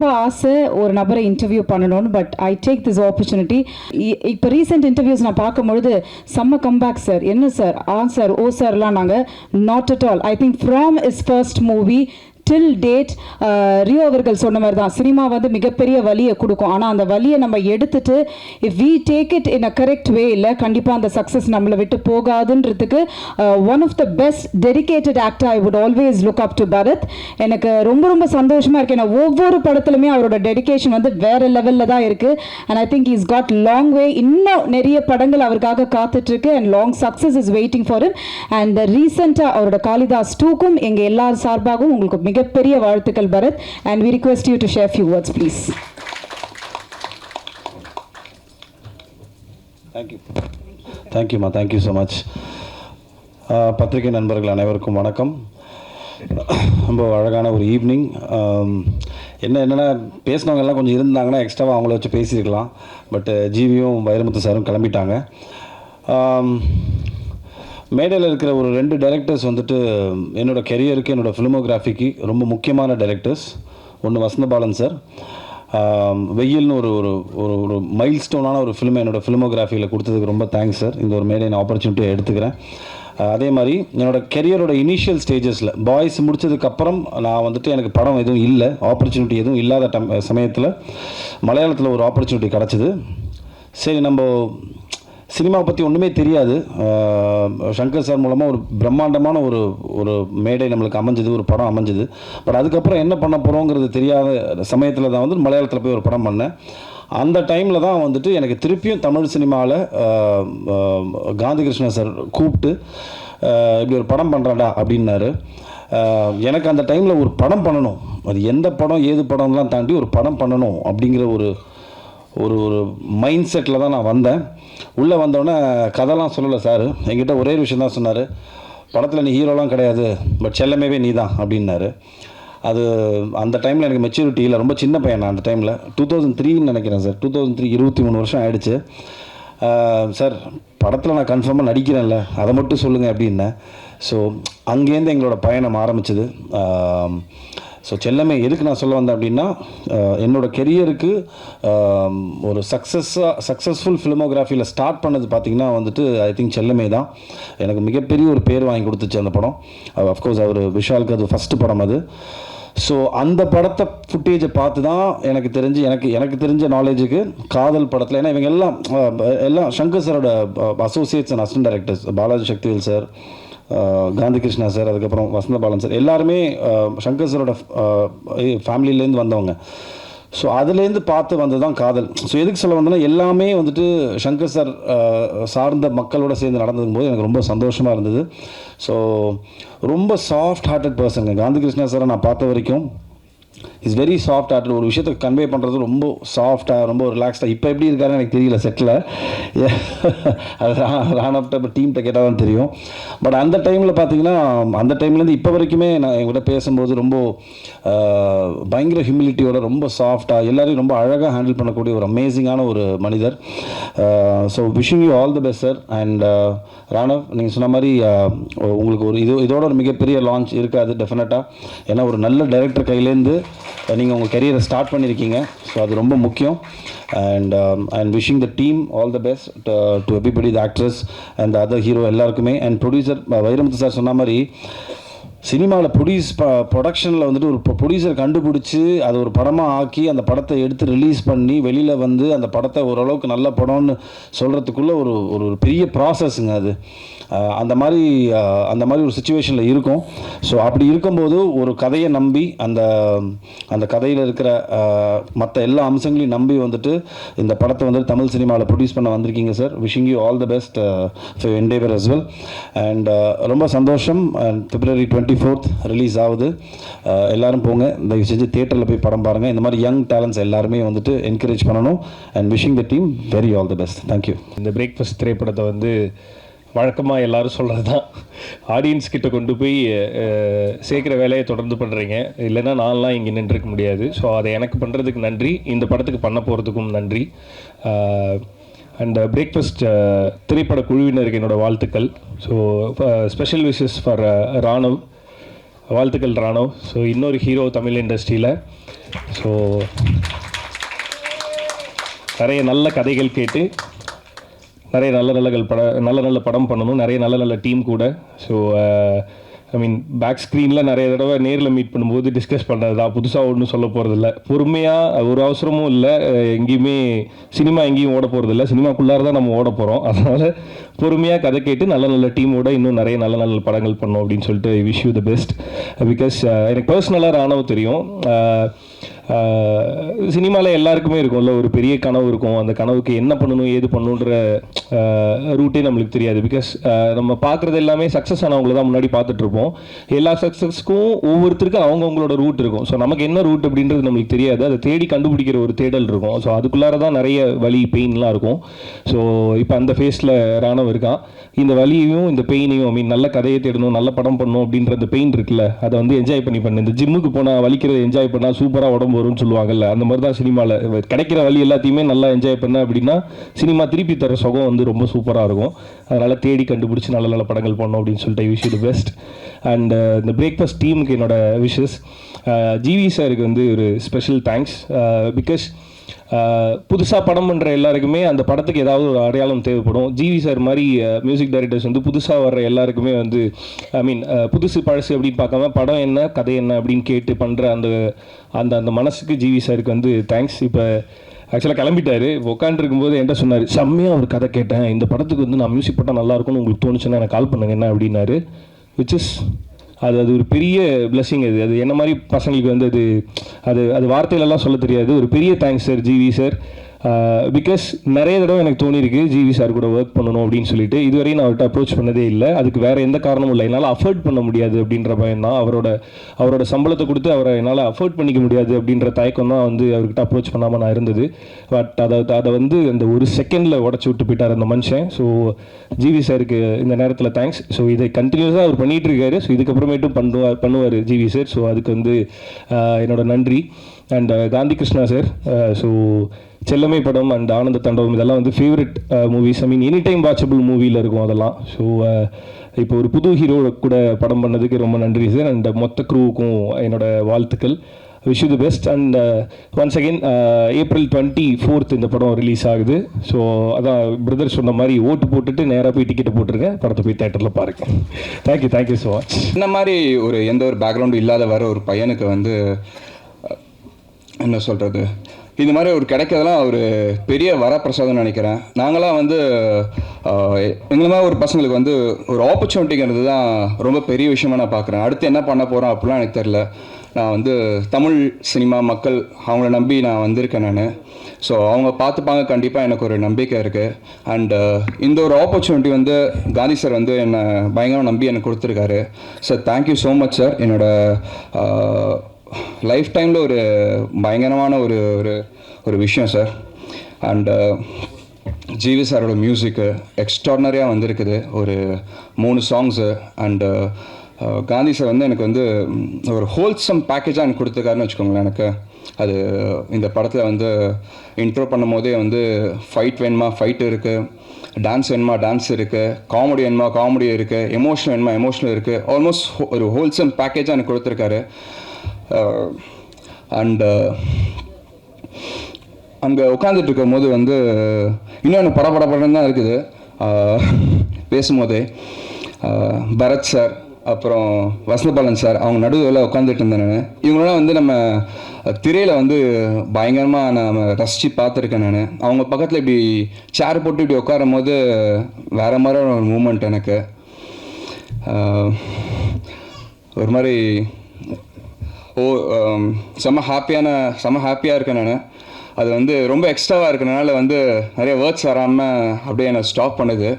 ஆசை ஒரு நபரை இன்டர்வியூ பண்ணணும்னு. But I take this opportunity. இப்போ ரீசெண்ட் இன்டர்வியூஸ் நான் பார்க்கும்பொழுது செம்ம கம்பேக் சார், என்ன சார், சார், ஓ சார்லாம் நாங்கள் not at all. I think from is first movie till date Rio அவர்கள் சொன்ன மாதிரி தான், சினிமா வந்து மிகப்பெரிய வலியை கொடுக்கும். ஆனால் அந்த வலியை நம்ம எடுத்துட்டு if we take it in a correct way இல்லை, கண்டிப்பாக அந்த சக்ஸஸ் நம்மளை விட்டு போகாதுன்றதுக்கு one of the best dedicated actor I would always look up to Bharath. எனக்கு ரொம்ப ரொம்ப சந்தோஷமாக இருக்கு. ஏன்னா ஒவ்வொரு படத்துலையுமே அவரோட டெடிகேஷன் வந்து வேறு லெவலில் தான் இருக்குது. And I think is got long way. இன்னும் நிறைய படங்கள் அவருக்காக காத்துட்ருக்கு and long success is waiting for him. And ரீசெண்டாக அவரோட காளிதாஸ் 2க்கும் எங்கள் எல்லார் சார்பாகவும் உங்களுக்கு மிகப்பெரிய வாழ்த்துக்கள் Bharat. and we request you to share few words please. thank you ma, thank you so much. பத்திரிகை நண்பர்கள் அனைவருக்கும் வணக்கம். ரொம்ப அழகான ஒரு ஈவினிங். என்னென்னா பேசினவங்க எல்லாம் கொஞ்சம் இருந்தாங்கன்னா எக்ஸ்ட்ராவாக அவங்கள வச்சு பேசியிருக்கலாம். பட் ஜிவியும் வைரமுத்து சாரும் கிளம்பிட்டாங்க. மேடையில் இருக்கிற ஒரு 2 டைரக்டர்ஸ் வந்துட்டு என்னோடய கெரியருக்கு, என்னோடய ஃபிலிமோகிராஃபிக்கு ரொம்ப முக்கியமான டைரக்டர்ஸ். ஒன்று வசந்தபாலன் சார், வெயில்னு ஒரு ஒரு ஒரு ஒரு மைல் ஸ்டோனான ஒரு ஃபிலிமை என்னோடய ஃபிலிமோகிராஃபியில் கொடுத்ததுக்கு ரொம்ப தேங்க்ஸ் சார். இந்த ஒரு மேடை நான் ஆப்பர்ச்சுனிட்டியை எடுத்துக்கிறேன். அதே மாதிரி என்னோடய கெரியரோட இனிஷியல் ஸ்டேஜஸில் பாய்ஸ் முடித்ததுக்கப்புறம் நான் வந்துட்டு எனக்கு படம் எதுவும் இல்லை, ஆப்பர்ச்சுனிட்டி எதுவும் இல்லாத சமயத்தில் மலையாளத்தில் ஒரு ஆப்பர்ச்சுனிட்டி கிடச்சிது. சரி, நம்ம சினிமாவை பற்றி ஒன்றுமே தெரியாது. சங்கர் சார் மூலமாக ஒரு பிரம்மாண்டமான ஒரு ஒரு மேடை நம்மளுக்கு அமைஞ்சது, ஒரு படம் அமைஞ்சது. பட் அதுக்கப்புறம் என்ன பண்ண போகிறோங்கிறது தெரியாத சமயத்தில் தான் வந்து மலையாளத்தில் போய் ஒரு படம் பண்ணேன். அந்த டைமில் தான் வந்துட்டு எனக்கு திருப்பியும் தமிழ் சினிமாவில் காந்தி கிருஷ்ணா சார் கூப்பிட்டு இப்படி ஒரு படம் பண்ணுறாண்டா அப்படின்னாரு. எனக்கு அந்த டைமில் ஒரு படம் பண்ணணும், அது எந்த படம் ஏது படம்லாம் தாண்டி ஒரு படம் பண்ணணும் அப்படிங்கிற ஒரு ஒரு ஒரு மைண்ட் செட்டில் தான் நான் வந்தேன். உள்ளே வந்தோடனே கதைலாம் சொல்லலை சார், என்கிட்ட ஒரே விஷயம் தான் சொன்னார், படத்தில் நீ ஹீரோலாம் கிடையாது, பட் செல்லமேவே நீ தான் அப்படின்னாரு. அது அந்த டைமில் எனக்கு மெச்சூரிட்டி இல்லை, ரொம்ப சின்ன பையன் நான் அந்த டைமில். 2003 நினைக்கிறேன் சார், 2003, 23 வருஷம் ஆகிடுச்சு. சார் படத்தில் நான் கன்ஃபார்மாக நடிக்கிறேன்ல, அதை மட்டும் சொல்லுங்கள் அப்படின்னேன். ஸோ அங்கேருந்து எங்களோட பயணம் ஆரம்பிச்சது. ஸோ செல்லமே எதுக்கு நான் சொல்ல வந்தேன் அப்படின்னா, என்னோடய கெரியருக்கு ஒரு சக்ஸஸ்ஃபுல் ஃபிலிமோகிராஃபியில் ஸ்டார்ட் பண்ணது பார்த்திங்கன்னா வந்துட்டு ஐ திங்க் செல்லமே தான். எனக்கு மிகப்பெரிய ஒரு பேர் வாங்கி கொடுத்துச்சு அந்த படம். அஃப்கோர்ஸ் அவர் விஷாலுக்கு அது ஃபஸ்ட்டு படம் அது. ஸோ அந்த படத்தை ஃபுட்டேஜை பார்த்து தான் எனக்கு தெரிஞ்ச நாலேஜுக்கு காதல் படத்தில், ஏன்னா இவங்க எல்லாம் சங்கர் சாரோட Associates and assistant directors, Balaji Sakthivel sir, Gandhi Krishna sir, அதுக்கப்புறம் வசந்தபாலன் சார், எல்லாருமே சங்கர் சாரோட ஃபேமிலியிலேருந்து வந்தவங்க. ஸோ அதுலேருந்து பார்த்து வந்தது தான் காதல். ஸோ எதுக்கு சொல்ல வந்தேன்னா, எல்லாமே வந்துட்டு சங்கர் சார் சார்ந்த மக்களோட சேர்ந்து நடந்ததும் போது எனக்கு ரொம்ப சந்தோஷமாக இருந்தது. ஸோ ரொம்ப சாஃப்ட் ஹார்ட்டட் பர்சனுங்க காந்தி கிருஷ்ணா சாரை நான் பார்த்த வரைக்கும். Is very soft hearted. ஒரு விஷயத்தை கன்வே பண்ணுறது ரொம்ப சாஃப்டாக, ரொம்ப ரிலாக்ஸ்டாக. இப்போ எப்படி இருக்காருன்னு எனக்கு தெரியல செட்டில், அது ராணப்ட இப்போ டீம்கிட்ட கேட்டால் தான் தெரியும். பட் அந்த டைமில் பார்த்தீங்கன்னா, அந்த டைம்லேருந்து இப்போ வரைக்குமே நான் என்கிட்ட பேசும்போது ரொம்ப பயங்கர ஹியூமிலிட்டியோட, ரொம்ப சாஃப்டாக, எல்லாரையும் ரொம்ப அழகாக ஹேண்டில் பண்ணக்கூடிய ஒரு அமேசிங்கான ஒரு மனிதர். So wishing you all the best sir. And Raanav, நீங்கள் சொன்ன மாதிரி உங்களுக்கு ஒரு இதோட ஒரு மிகப்பெரிய லான்ச் இருக்காது டெஃபினட்டாக. ஏன்னா ஒரு நல்ல டைரக்டர் கையிலேருந்து நீங்கள் உங்கள் கெரியரை ஸ்டார்ட் பண்ணியிருக்கீங்க. ஸோ அது ரொம்ப முக்கியம். And wishing the team all the best to everybody, the actress and the other hero எல்லாருக்குமே. அண்ட் ப்ரொடியூசர் வைரமுத்து சார் சொன்ன மாதிரி, சினிமாவில் ப்ரொடக்ஷனில் வந்துட்டு ஒரு ப்ரொடியூசர் கண்டுபிடிச்சி அதை ஒரு படமாக ஆக்கி அந்த படத்தை எடுத்து ரிலீஸ் பண்ணி வெளியில் வந்து அந்த படத்தை ஓரளவுக்கு நல்ல படம்னு சொல்கிறதுக்குள்ளே ஒரு ஒரு பெரிய ப்ராசஸ்ங்க அது. அந்த மாதிரி ஒரு சுச்சுவேஷனில் இருக்கும். ஸோ அப்படி இருக்கும்போது ஒரு கதையை நம்பி அந்த கதையில் இருக்கிற மற்ற எல்லா அம்சங்களையும் நம்பி வந்துட்டு இந்த படத்தை வந்துட்டு தமிழ் சினிமாவில் ப்ரொடியூஸ் பண்ண வந்திருக்கீங்க sir. Wishing you all the best for endeavour as well. And ரொம்ப சந்தோஷம். February 24th ரிலீஸ் ஆகுது. எல்லோரும் போங்க, தயவு செஞ்சு தியேட்டரில் போய் படம் பாருங்கள். இந்த மாதிரி யங் டேலண்ட்ஸ் எல்லாருமே வந்துட்டு என்கரேஜ் பண்ணணும். And wishing the team very all the best. Thank you. இந்த பிரேக்ஃபாஸ்ட் திரைப்படத்தை வந்து வழக்கமாக எல்லோரும் சொல்கிறது தான், ஆடியன்ஸ் கிட்ட கொண்டு போய் சேர்க்குற வேலையை தொடர்ந்து பண்ணுறீங்க. இல்லைன்னா நான்லாம் இங்கே நின்றுக்க முடியாது. ஸோ அதை எனக்கு பண்ணுறதுக்கு நன்றி, இந்த படத்துக்கு பண்ண போகிறதுக்கும் நன்றி. அண்ட் பிரேக்ஃபாஸ்ட் திரைப்பட குழுவினருக்கு என்னோடய வாழ்த்துக்கள். So special wishes for Raanav. வாழ்த்துக்கள் ராணவ். ஸோ இன்னொரு ஹீரோ தமிழ் இண்டஸ்ட்ரியில். ஸோ நிறைய நல்ல கதைகள் கேட்டு நிறைய நல்ல நல்ல படம் பண்ணணும், நிறைய நல்ல டீம் கூட. ஸோ ஐ மீன் பேக் ஸ்க்ரீனில் நிறைய தடவை நேரில் மீட் பண்ணும்போது டிஸ்கஸ் பண்ணுறது தான், புதுசாக ஒன்றும் சொல்ல போகிறதில்ல. பொறுமையாக, ஒரு அவசரமும் இல்லை, எங்கேயுமே சினிமா எங்கேயும் ஓட போகிறதில்ல, சினிமாக்குள்ளார தான் நம்ம ஓட போகிறோம். அதனால் பொறுமையாக கதை கேட்டு நல்ல டீமோட இன்னும் நிறைய நல்ல படங்கள் பண்ணோம் அப்படின்னு சொல்லிட்டு wish you the best. Because எனக்கு பர்சனலாக ராணவ் தெரியும். சினிமாவில் எல்லாருக்குமே இருக்கும்ல ஒரு பெரிய கனவு இருக்கும். அந்த கனவுக்கு என்ன பண்ணணும் ஏது பண்ணணுன்ற ரூட்டே நம்மளுக்கு தெரியாது. பிகாஸ் நம்ம பார்க்குறது எல்லாமே சக்ஸஸ் ஆனவங்கள தான் முன்னாடி பார்த்துட்ருப்போம். எல்லா சக்ஸஸ்க்கும் ஒவ்வொருத்தருக்கும் அவங்கவுங்களோட ரூட் இருக்கும். ஸோ நமக்கு என்ன ரூட் அப்படின்றது நம்மளுக்கு தெரியாது. அதை தேடி கண்டுபிடிக்கிற ஒரு தேடல் இருக்கும். ஸோ அதுக்குள்ளார தான் நிறைய வலி பெயின்லாம் இருக்கும். ஸோ இப்போ அந்த ஃபேஸில் ராணவ் இருக்கான். இந்த வலியையும் இந்த பெயினையும், ஐ மீன் நல்ல கதையை தேடணும், நல்ல படம் பண்ணணும் அப்படின்ற அந்த பெயின் இருக்குல்ல, அதை வந்து என்ஜாய் பண்ணு. இந்த ஜிம்முக்கு போனால் வலிக்கிறத என்ஜாய் பண்ணால் சூப்பராக உடம்பு வரும்னு சொல்லுவாங்கல்ல, அந்த மாதிரி தான் சினிமாவில் கிடைக்கிற வழி எல்லாத்தையுமே நல்லா என்ஜாய் பண்ண அப்படின்னா சினிமா திருப்பி தர சுகம் வந்து ரொம்ப சூப்பராக இருக்கும். அதனால் தேடி கண்டுபிடிச்சி நல்ல படங்கள் பண்ணோம் அப்படின்னு சொல்லிட்டு I wish you the best. And இந்த பிரேக்ஃபாஸ்ட் டீமுக்கு என்னோட விஷஸ். ஜிவி சாருக்கு வந்து ஒரு ஸ்பெஷல் தேங்க்ஸ். பிகாஸ் புதுசாக படம் பண்ணுற எல்லாருக்குமே அந்த படத்துக்கு ஏதாவது ஒரு அடையாளம் தேவைப்படும். ஜிவி சார் மாதிரி மியூசிக் டைரக்டர்ஸ் வந்து புதுசாக வர்ற எல்லாருக்குமே வந்து ஐ மீன் புதுசு பழசு அப்படின்னு பார்க்காம படம் என்ன கதை என்ன அப்படின்னு கேட்டு பண்ணுற அந்த அந்த அந்த மனசுக்கு ஜிவி சாருக்கு வந்து தேங்க்ஸ். இப்போ ஆக்சுவலாக கிளம்பிட்டார். உட்காந்துருக்கும்போது என்கிட்ட சொன்னார், செம்மையாக ஒரு கதை கேட்டேன், இந்த படத்துக்கு வந்து நான் மியூசிக் போட்டால் நல்லாயிருக்கும்னு உங்களுக்கு தோணுச்சுன்னா எனக்கு கால் பண்ணுங்க என்ன அப்படின்னாரு. விச் இஸ் அது ஒரு பெரிய பிளெஸிங். அது என்ன மாதிரி பசங்களுக்கு வந்து அது வார்த்தையிலலாம் சொல்ல தெரியாது. ஒரு பெரிய thanks sir, GV sir. Because நிறைய தடவை எனக்கு தோணியிருக்கு ஜிவி சார் கூட ஒர்க் பண்ணணும் அப்படின்னு சொல்லிட்டு. இதுவரையும் நான் அவர்கிட்ட அப்ரோச் பண்ணதே இல்லை. அதுக்கு வேறு எந்த காரணமும் இல்லை. என்னால் அஃபோர்ட் பண்ண முடியாது அப்படின்ற பயம் தான். அவரோட சம்பளத்தை கொடுத்து அவரை என்னால் அஃபோர்ட் பண்ணிக்க முடியாது அப்படின்ற தயக்கம் தான் வந்து அவர்கிட்ட அப்ரோச் பண்ணாமல் நான் இருந்தது. பட் அதை வந்து அந்த ஒரு செகண்டில் உடச்சி விட்டு போயிட்டார் அந்த மனுஷன். ஸோ ஜிவி சாருக்கு இந்த நேரத்தில் தேங்க்ஸ். ஸோ இதை கண்டினியூஸாக அவர் பண்ணிகிட்டு இருக்காரு. ஸோ இதுக்கப்புறமேட்டும் பண்ணுவார் ஜிவி சார். ஸோ அதுக்கு வந்து என்னோட நன்றி. And Gandhi Krishna sir. So Chellamae படம் அண்ட் ஆனந்த தாண்டவம் இதெல்லாம் வந்து favourite movies. I mean any time watchable மூவியில் இருக்கும் அதெல்லாம். ஸோ இப்போ ஒரு புது ஹீரோ கூட படம் பண்ணதுக்கு ரொம்ப நன்றி சார். அண்ட் மொத்த க்ரூவுக்கும் என்னோட வாழ்த்துக்கள். Wish you the best. And once again April 24 இந்த படம் ரிலீஸ் ஆகுது. ஸோ அதான் பிரதர் சொன்ன மாதிரி ஓட்டு போட்டுட்டு நேராக போய் டிக்கெட்டு போட்டிருக்கேன். படத்தை போய் தேட்டரில் பாருங்க. Thank you so much. இந்த மாதிரி எந்த ஒரு பேக்ரவுண்டும் இல்லாத வர ஒரு பையனுக்கு வந்து என்ன சொல்கிறது, இந்த மாதிரி ஒரு கிடைக்கிறதுலாம் ஒரு பெரிய வரப்பிரசாதம்னு நினைக்கிறேன். நாங்களாம் வந்து எங்களை மாதிரி ஒரு பசங்களுக்கு வந்து ஒரு ஆப்பர்ச்சுனிட்டிங்கிறது தான் ரொம்ப பெரிய விஷயமா நான் பார்க்குறேன். அடுத்து என்ன பண்ண போகிறோம் அப்படிலாம் எனக்கு தெரில. நான் வந்து தமிழ் சினிமா மக்கள் அவங்கள நம்பி நான் வந்திருக்கேன் நான். ஸோ அவங்க பார்த்துப்பாங்க கண்டிப்பாக, எனக்கு ஒரு நம்பிக்கை இருக்குது. அண்டு இந்த ஒரு ஆப்பர்ச்சுனிட்டி வந்து காந்தி சார் வந்து என்னை பயங்கரமாக நம்பி எனக்கு கொடுத்துருக்காரு. Sir thank you so much sir. என்னோட லைஃப் டைமில் ஒரு பயங்கரமான ஒரு விஷயம் சார். அண்டு ஜிவி சாரோட மியூசிக்கு எக்ஸ்ட்ராடனரியாக வந்திருக்குது. ஒரு 3 சாங்ஸு. அண்டு காந்தி சார் வந்து எனக்கு வந்து ஒரு ஹோல்சம் பேக்கேஜாக எனக்கு கொடுத்துருக்காருன்னு வச்சுக்கோங்களேன். எனக்கு அது இந்த படத்தில் வந்து இன்ட்ரோ பண்ணும் போதே வந்து ஃபைட் வேணுமா ஃபைட் இருக்குது, டான்ஸ் வேணுமா டான்ஸ் இருக்குது, காமெடி வேணுமா காமெடி இருக்குது, எமோஷனல் வேணுமா எமோஷனல் இருக்குது. ஆல்மோஸ்ட் ஒரு ஹோல்சம் பேக்கேஜாக எனக்கு கொடுத்துருக்காரு. அண்டு அங்கே உட்காந்துட்டு இருக்கும் போது வந்து இன்னொன்று படப்படப்படன்னு தான் இருக்குது. பேசும்போதே பரத் சார் அப்புறம் வசந்தபாலன் சார் அவங்க நடுவில் உட்காந்துட்டு இருந்தேன் நான். இவங்களாம் வந்து நம்ம திரையில் வந்து பயங்கரமாக நான் ரசித்து பார்த்துருக்கேன் நான். அவங்க பக்கத்தில் இப்படி சேர் போட்டு இப்படி உட்காரும் போது வேறு மாதிரி ஒரு மூமெண்ட் எனக்கு. ஒரு மாதிரி செம்ம ஹாப்பியாக இருக்கேன் நான். அது வந்து ரொம்ப எக்ஸ்ட்ராவாக இருக்கிறனால வந்து நிறைய வேர்ட்ஸ் வராமல் அப்படியே என்னை ஸ்டாப் பண்ணுது.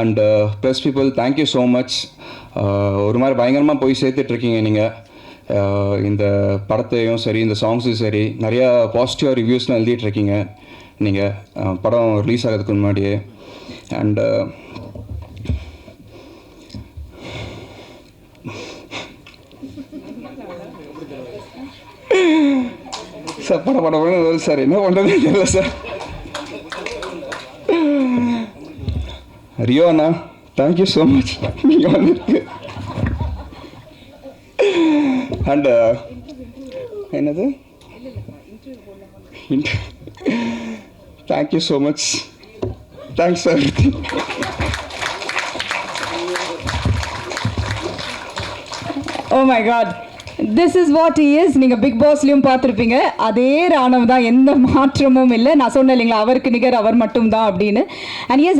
And plus people thank you so much. ஒரு மாதிரி பயங்கரமாக போய் சேர்த்துட்ருக்கீங்க நீங்கள். இந்த படத்தையும் சரி இந்த சாங்ஸும் சரி நிறையா பாசிட்டிவாக ரிவ்யூஸ்லாம் எழுதிட்டுருக்கீங்க நீங்கள் படம் ரிலீஸ் ஆகிறதுக்கு முன்னாடியே. அண்டு சார் படம் வருது சார், என்ன பண்ணுறதுன்னு தெரியல சார். ரியோ அண்ணா தேங்க்யூ ஸோ மச். நீங்கள் வந்துருக்கு அண்ட் என்னது thank you so much. Thanks sir. Oh my god, this is what he is. நீங்கள் பிக் பாஸ்லையும் பார்த்துருப்பீங்க, அதே ராணவ் தான், எந்த மாற்றமும் இல்லை. நான் சொன்னேன் இல்லைங்களா, அவருக்கு நிகர் அவர் மட்டும் தான் அப்படின்னு. And S